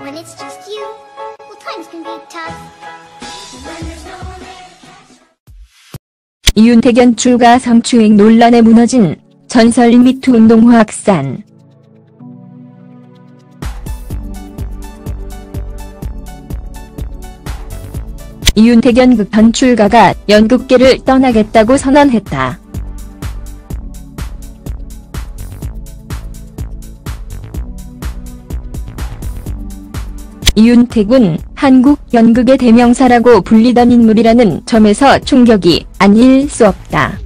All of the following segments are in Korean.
When it's just you, well, times can be tough. When there's no one there to catch. 이윤택 출가 성추행 논란에 무너진 전설 미투 운동 확산. 이윤택 극 출가가 연극계를 떠나겠다고 선언했다. 이윤택은 한국 연극의 대명사라고 불리던 인물이라는 점에서 충격이 아닐 수 없다.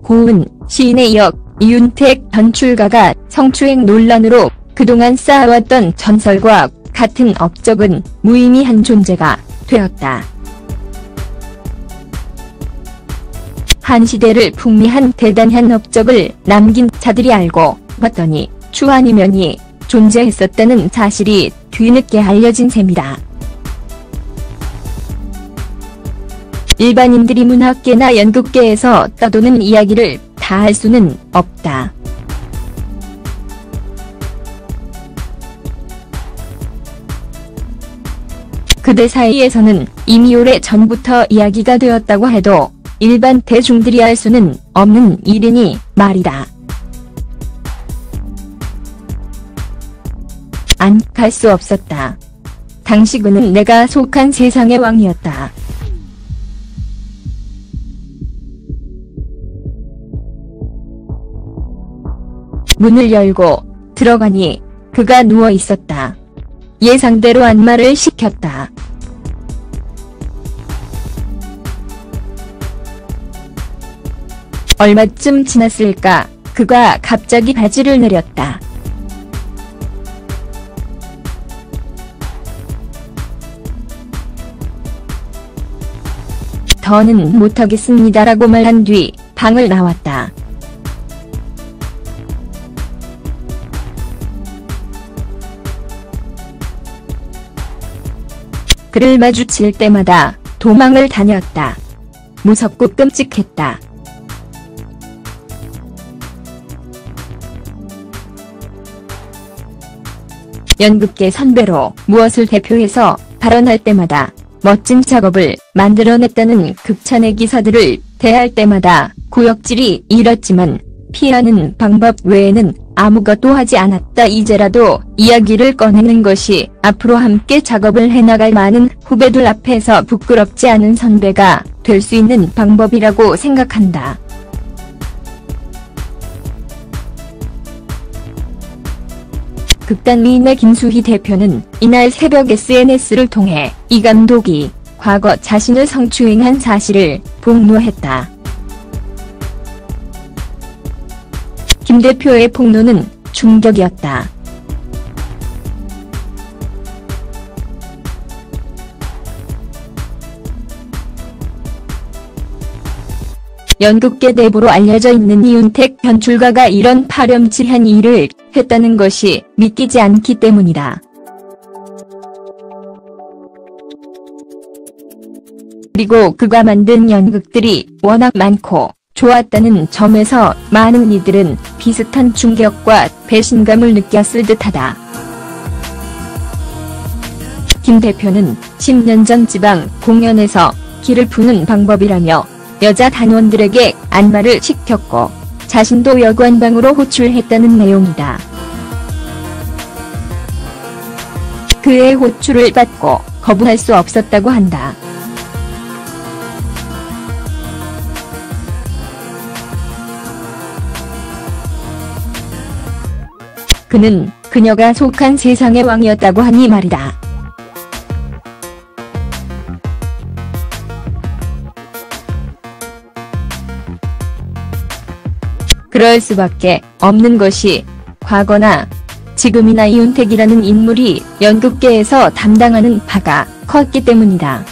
고은 시인에 이어 이윤택 전 출가가 성추행 논란으로 그동안 쌓아왔던 전설과 같은 업적은 무의미한 존재가 되었다. 한 시대를 풍미한 대단한 업적을 남긴 자들이 알고 봤더니 추한이면이 존재했었다는 사실이 뒤늦게 알려진 셈이다. 일반인들이 문학계나 연극계에서 떠도는 이야기를 다 할 수는 없다. 그들 사이에서는 이미 오래 전부터 이야기가 되었다고 해도 일반 대중들이 알 수는 없는 일이니 말이다. 안 갈 수 없었다. 당시 그는 내가 속한 세상의 왕이었다. 문을 열고 들어가니 그가 누워 있었다. 예상대로 안마를 시켰다. 얼마쯤 지났을까, 그가 갑자기 바지를 내렸다. 더는 못하겠습니다라고 말한 뒤 방을 나왔다. 그를 마주칠 때마다 도망을 다녔다. 무섭고 끔찍했다. 연극계 선배로 무엇을 대표해서 발언할 때마다 멋진 작업을 만들어냈다는 극찬의 기사들을 대할 때마다 구역질이 일었지만 피하는 방법 외에는 아무것도 하지 않았다. 이제라도 이야기를 꺼내는 것이 앞으로 함께 작업을 해나갈 많은 후배들 앞에서 부끄럽지 않은 선배가 될 수 있는 방법이라고 생각한다. 극단미인의 김수희 대표는 이날 새벽 SNS를 통해 이 감독이 과거 자신을 성추행한 사실을 폭로했다. 김 대표의 폭로는 충격이었다. 연극계 내부로 알려져 있는 이윤택 전 출가가 이런 파렴치한 일을 했다는 것이 믿기지 않기 때문이다. 그리고 그가 만든 연극들이 워낙 많고 좋았다는 점에서 많은 이들은 비슷한 충격과 배신감을 느꼈을 듯하다. 김 대표는 10년 전 지방 공연에서 기를 푸는 방법이라며 여자 단원들에게 안마를 시켰고 자신도 여관방으로 호출했다는 내용이다. 그의 호출을 받고 거부할 수 없었다고 한다. 그는 그녀가 속한 세상의 왕이었다고 하니 말이다. 그럴 수밖에 없는 것이 과거나 지금이나 이윤택이라는 인물이 연극계에서 담당하는 바가 컸기 때문이다.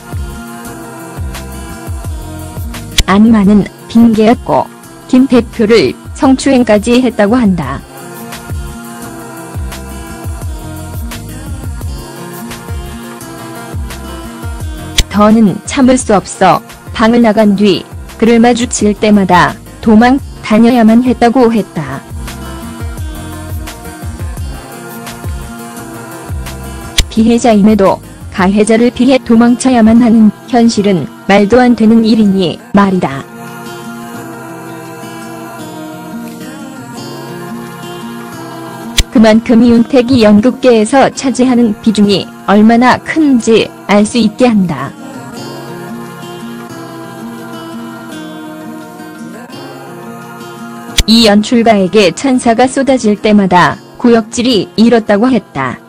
안마는 핑계였고 김 대표를 성추행까지 했다고 한다. 더는 참을 수 없어 방을 나간 뒤 그를 마주칠 때마다 도망 다녀야만 했다고 했다. 피해자임에도 가해자를 피해 도망쳐야만 하는 현실은 말도 안 되는 일이니 말이다. 그만큼 이윤택이 연극계에서 차지하는 비중이 얼마나 큰지 알 수 있게 한다. 이 연출가에게 찬사가 쏟아질 때마다 구역질이 일었다고 했다.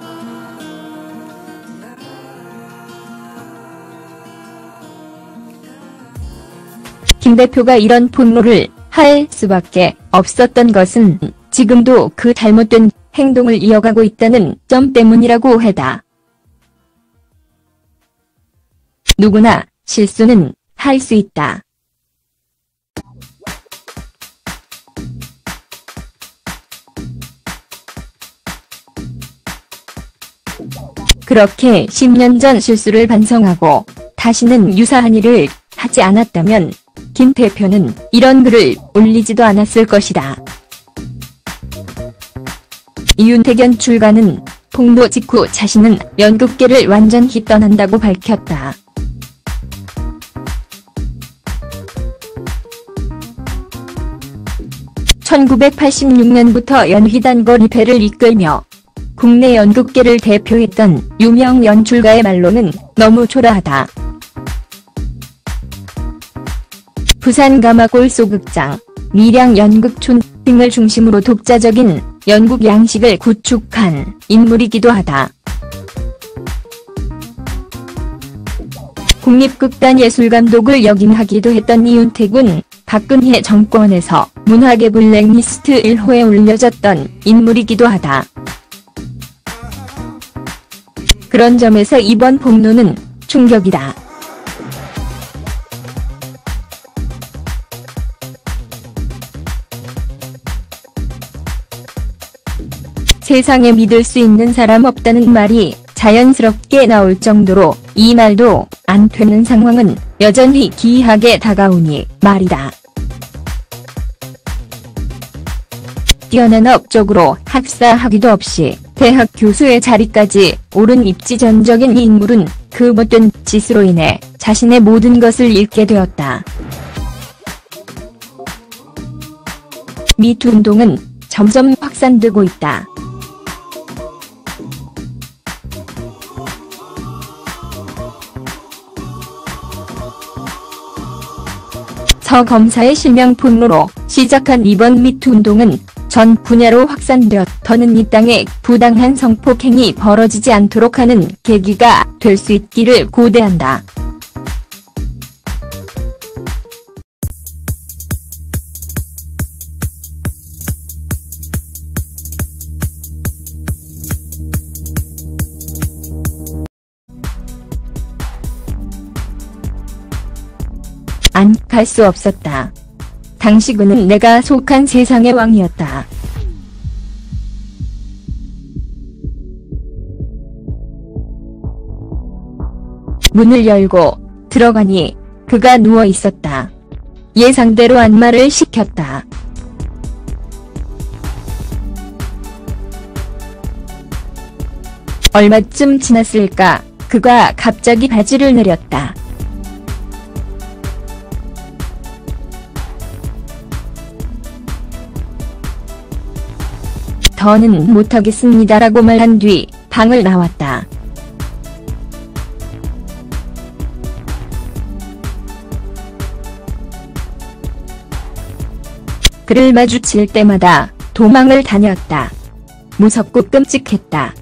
김 대표가 이런 폭로를 할 수밖에 없었던 것은 지금도 그 잘못된 행동을 이어가고 있다는 점 때문이라고 하다. 누구나 실수는 할 수 있다. 그렇게 10년 전 실수를 반성하고 다시는 유사한 일을 하지 않았다면 김 대표는 이런 글을 올리지도 않았을 것이다. 이윤택 연출가는 폭로 직후 자신은 연극계를 완전히 떠난다고 밝혔다. (1986년부터) 연희단 거리배를 이끌며 국내 연극계를 대표했던 유명 연출가의 말로는 너무 초라하다. 부산 가마골 소극장, 밀양 연극촌 등을 중심으로 독자적인 연극 양식을 구축한 인물이기도 하다. 국립극단 예술감독을 역임하기도 했던 이윤택은 박근혜 정권에서 문화계 블랙리스트 1호에 올려졌던 인물이기도 하다. 그런 점에서 이번 폭로는 충격이다. 세상에 믿을 수 있는 사람 없다는 말이 자연스럽게 나올 정도로 이 말도 안 되는 상황은 여전히 기이하게 다가오니 말이다. 뛰어난 업적으로 학사학위도 없이 대학 교수의 자리까지 오른 입지전적인 인물은 그 못된 짓으로 인해 자신의 모든 것을 잃게 되었다. 미투 운동은 점점 확산되고 있다. 서 검사의 실명 폭로로 시작한 이번 미투 운동은 전 분야로 확산되어 더는 이 땅에 부당한 성폭행이 벌어지지 않도록 하는 계기가 될 수 있기를 고대한다. 안 갈 수 없었다. 당시 그는 내가 속한 세상의 왕이었다. 문을 열고 들어가니 그가 누워 있었다. 예상대로 안마를 시켰다. 얼마쯤 지났을까 그가 갑자기 바지를 내렸다. 더는 못하겠습니다라고 말한 뒤 방을 나왔다. 그를 마주칠 때마다 도망을 다녔다. 무섭고 끔찍했다.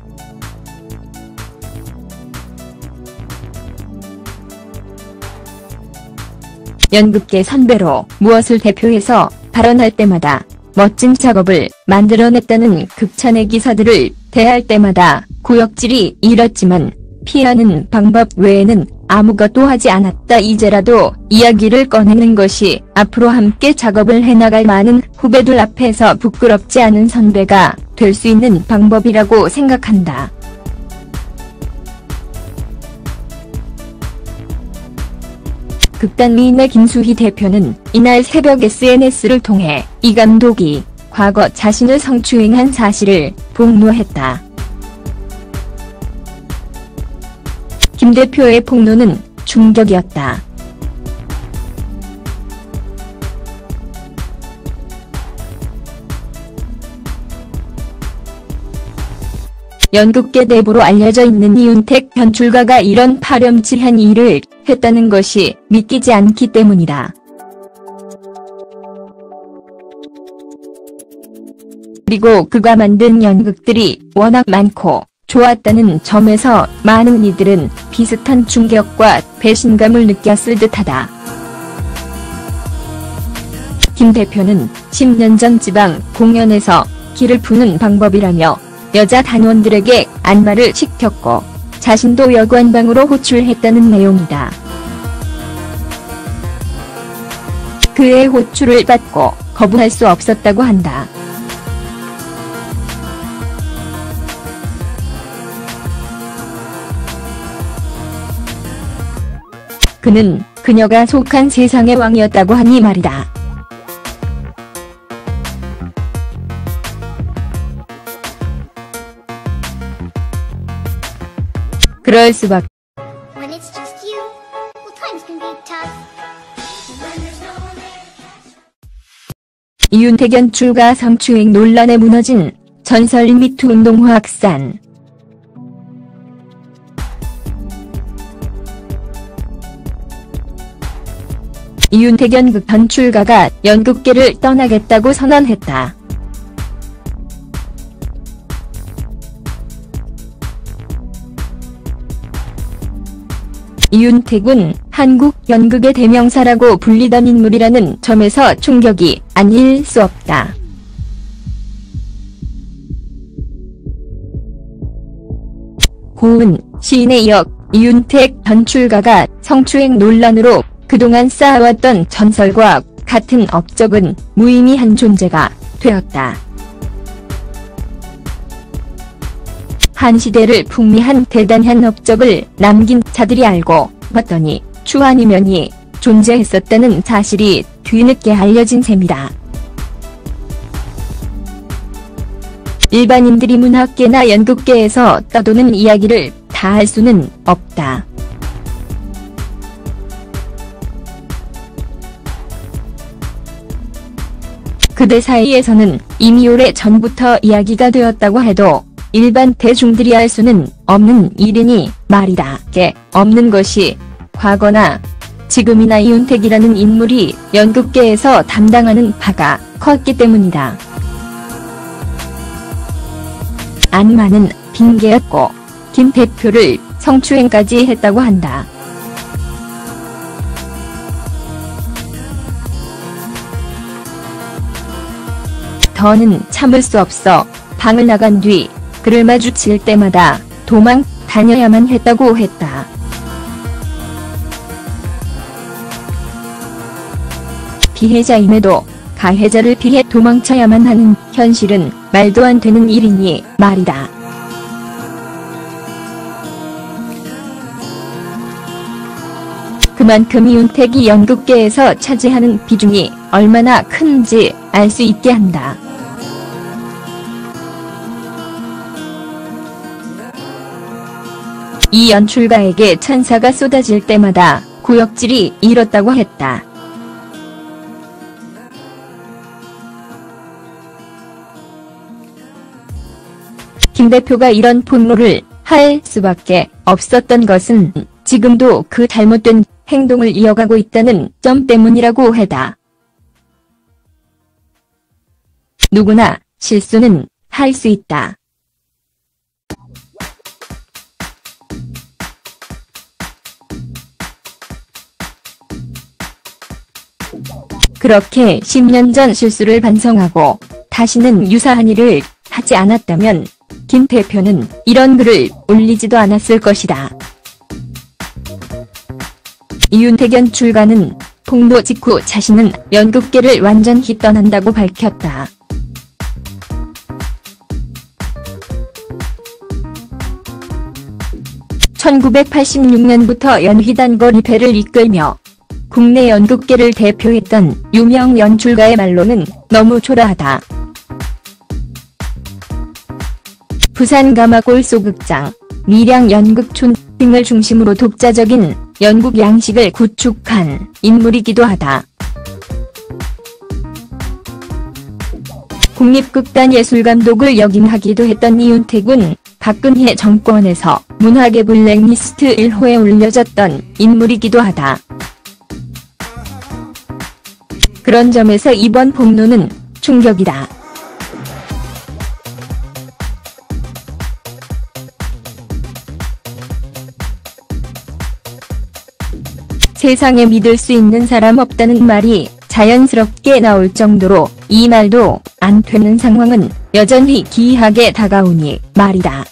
연극계 선배로 무엇을 대표해서 발언할 때마다 멋진 작업을 만들어냈다는 극찬의 기사들을 대할 때마다 구역질이 일었지만 피하는 방법 외에는 아무것도 하지 않았다. 이제라도 이야기를 꺼내는 것이 앞으로 함께 작업을 해나갈 많은 후배들 앞에서 부끄럽지 않은 선배가 될 수 있는 방법이라고 생각한다. 극단 미인의 김수희 대표는 이날 새벽 SNS를 통해 이 감독이 과거 자신을 성추행한 사실을 폭로했다. 김 대표의 폭로는 충격이었다. 연극계 내부로 알려져 있는 이윤택 연출가가 이런 파렴치한 일을 했다는 것이 믿기지 않기 때문이다. 그리고 그가 만든 연극들이 워낙 많고 좋았다는 점에서 많은 이들은 비슷한 충격과 배신감을 느꼈을 듯하다. 김 대표는 10년 전 지방 공연에서 기를 푸는 방법이라며 여자 단원들에게 안마를 시켰고 자신도 여관방으로 호출했다는 내용이다. 그의 호출을 받고 거부할 수 없었다고 한다. 그는 그녀가 속한 세상의 왕이었다고 하니 말이다. 그럴 수밖에. When it's just you, well, times can be tough. When there's no one there to catch. 이윤택 연출가 성추행 논란에 무너진 전설 미투 운동 확산. 이윤택 연극 연출가가 연극계를 떠나겠다고 선언했다. 이윤택은 한국 연극의 대명사라고 불리던 인물이라는 점에서 충격이 아닐 수 없다. 고은 시인의 역 이윤택 연출가가 성추행 논란으로 그동안 쌓아왔던 전설과 같은 업적은 무의미한 존재가 되었다. 한 시대를 풍미한 대단한 업적을 남긴 자들이 알고 봤더니 추한이면이 존재했었다는 사실이 뒤늦게 알려진 셈이다. 일반인들이 문학계나 연극계에서 떠도는 이야기를 다 할 수는 없다. 그대 사이에서는 이미 오래 전부터 이야기가 되었다고 해도 일반 대중들이 알 수는 없는 일이니 말이다. 게 없는 것이 과거나 지금이나 이윤택이라는 인물이 연극계에서 담당하는 바가 컸기 때문이다. 안마는 핑계였고 김 대표를 성추행까지 했다고 한다. 더는 참을 수 없어 방을 나간 뒤 그를 마주칠 때마다 도망 다녀야만 했다고 했다. 피해자임에도 가해자를 피해 도망쳐야만 하는 현실은 말도 안 되는 일이니 말이다. 그만큼 이윤택이 연극계에서 차지하는 비중이 얼마나 큰지 알 수 있게 한다. 이 연출가에게 찬사가 쏟아질 때마다 구역질이 일었다고 했다. 김 대표가 이런 폭로를 할 수밖에 없었던 것은 지금도 그 잘못된 행동을 이어가고 있다는 점 때문이라고 하다. 누구나 실수는 할 수 있다. 그렇게 10년 전 실수를 반성하고 다시는 유사한 일을 하지 않았다면 김 대표는 이런 글을 올리지도 않았을 것이다. 이윤택 연출가는 폭로 직후 자신은 연극계를 완전히 떠난다고 밝혔다. (1986년부터) 연휘단거 리패를 이끌며 국내 연극계를 대표했던 유명 연출가의 말로는 너무 초라하다. 부산 가마골 소극장, 미량 연극촌 등을 중심으로 독자적인 연극 양식을 구축한 인물이기도 하다. 국립극단예술감독을 역임하기도 했던 이윤택은 박근혜 정권에서 문학의 블랙리스트 1호에 올려졌던 인물이기도 하다. 그런 점에서 이번 폭로는 충격이다. 세상에 믿을 수 있는 사람 없다는 말이 자연스럽게 나올 정도로 이 말도 안 되는 상황은 여전히 기이하게 다가오니 말이다.